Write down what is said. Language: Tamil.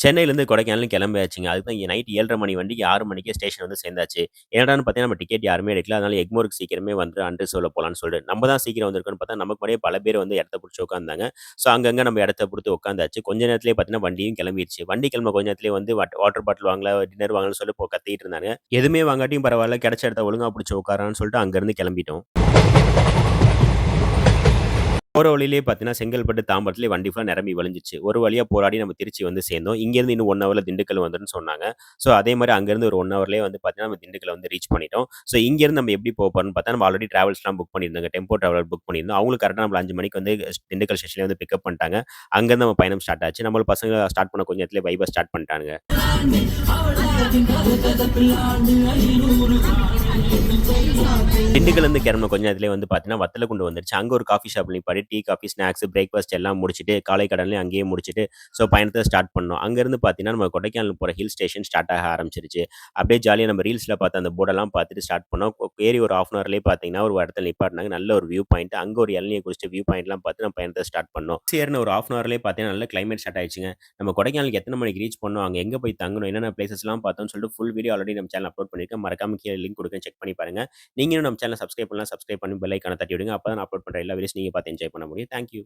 சென்னையிலேருந்து கொடைக்கானல் கிளம்பியாச்சுங்க. அதுதான் நைட் 7:30 மணி வண்டிக்கு 6 மணிக்கே ஸ்டேஷன் வந்து சேர்ந்தாச்சு. என்னடான்னு பார்த்தீங்கன்னா, நம்ம டிக்கெட் யாருமே எடுக்கல. அதனால எக்மோருக்கு சீக்கிரமே வந்துரு அன்ரிசர்வ்ல போலான்னு சொல்லிட்டு. நம்ம தான் சீக்கிரம் வந்திருக்கோம்னு பார்த்தா, நமக்கு முன்னாடியே பல பேர் வந்து இடத்த புடிச்சு உட்கார்ந்தாங்க. ஸோ, அங்கங்க நம்ம இடத்த புடித்து உட்காந்தாச்சு. கொஞ்ச நேரத்திலேயே பார்த்தீங்கன்னா, வண்டியும் கிளம்பிருச்சு. வண்டி கிளம்பின கொஞ்ச நேரத்திலேயே வந்து வாட்டர் பாட்டில் வாங்கல, டின்னர் வாங்கலன்னு சொல்லி கத்திட்டு இருந்தாங்க. எதுவுமே வாங்காட்டியும் பரவால்ல, கிடைச்ச இடத்த ஒழுங்கா புடிச்சு உட்காரலான்னு சொல்லிட்டு அங்கருந்து கிளம்பிட்டோம். போற வழியிலேயே பார்த்தீங்கன்னா, செங்கல்பட்டு, தாம்பரத்திலேயே வண்டி ஃபுல்லா நிரம்பி வழிஞ்சிருச்சு. ஒரு வழியா போராடி நம்ம திருச்சி வந்து சேர்ந்தோம். இங்கேருந்து இன்னும் 1 ஹவர்ல திண்டுக்கல் வந்துரும்ன்னு சொன்னாங்க. ஸோ, அதே மாரி அங்கேருந்து ஒரு 1 ஹவர்லயே வந்து பார்த்தீங்கன்னா, நம்ம திண்டுக்கல்ல வந்து ரீச் பண்ணிட்டோம். ஸோ, இங்கேருந்து நம்ம எப்படி போறோம்ன்னு பார்த்தா, நம்ம ஆல்ரெடி டிராவல்ஸ்லாம் புக் பண்ணியிருந்தோங்க. டெம்போ டிராவலர் புக் பண்ணியிருந்தோம். அவங்களும் கரெக்ட்டா நம்மள 5 மணிக்கு வந்து திண்டுக்கல் ஸ்டேஷன்லயே வந்து பிக்கப் பண்ணிட்டாங்க. அங்கேருந்து நம்ம பயணம் ஸ்டார்ட் ஆச்சு. நம்மள பசங்க ஸ்டார்ட் பண்ண கொஞ்ச நேரத்திலேயே வைபா ஸ்டார்ட் பண்ணிட்டானுங்க. திண்டுக்கல்லேருந்து கிளம்புன கொஞ்ச நேரத்திலேயே வந்து பார்த்தீங்கன்னா, வத்தலக்குண்டு வந்துருச்சு. அங்க ஒரு காஃபி ஷாப்ல நிப்பாட்டி டீ, காஃபி, ஸ்நாக்ஸ், பிரேக்ஃபாஸ்ட் எல்லாம் முடிச்சுட்டு, காலை கடன்லயும் அங்கேயே முடிச்சுட்டு, ஸோ பயணத்த ஸ்டார்ட் பண்ணோம். அங்கருந்து பார்த்தீங்கன்னா, நம்ம கொடைக்கானல் போற ஹில் ஸ்டேஷன் ஸ்டார்ட் ஆக ஆரம்பிச்சுருச்சு. அப்படியே ஜாலியா நம்ம ரீல்ஸ்ல பார்த்த அந்த போர்டெல்லாம் பார்த்துட்டு ஸ்டார்ட் பண்ணோம். ஏறி ஒரு 1/2 அன் ஹவர்லயே பார்த்தீங்கன்னா, ஒரு இடத்துல நிப்பாட்டுனாங்க. நல்ல ஒரு வியூ பாயிண்ட். அங்க ஒரு இளநீய குடிச்சுட்டு வியூ பாயிண்ட்லாம் பார்த்து நம்ம பயணத்த ஸ்டார்ட் பண்ணோம். ஏறுன ஒரு 1/2 அன் ஹவர்லயே பார்த்தீங்கன்னா, நல்ல கிளைமேட் ஸ்டார்ட் ஆயிடுச்சுங்க. நம்ம கொடைக்கானலுக்கு எத்தன மணிக்கு ரீச் பண்ணோம், அங்க எங்க போய் தங்கணும், என்னென்ன பிளேஸஸ்லாம் பார்த்தோம்னு சொல்லிட்டு ஃபுல் வீடியோ ஆல்ரெடி நம்ம சேனல்ல அப்லோட் பண்ணியிருக்கேன். மறக்காம கீழ லிங்க் குடுக்குறேன். செக் பண்ணி பாருங்க. நீங்களும் நம்ம சேனல சப்ஸ்கிரைப் பண்ணலாம். சப்ஸ்கிரைப் பண்ணி பெல் ஐகான தட்டி விடுங்க. அப்பதான் நான் அப்லோட் பண்ற எல்லா வீடியோஸ் நீங்க பார்த்து என்ஜாய் பண்ண முடியும். Thank you.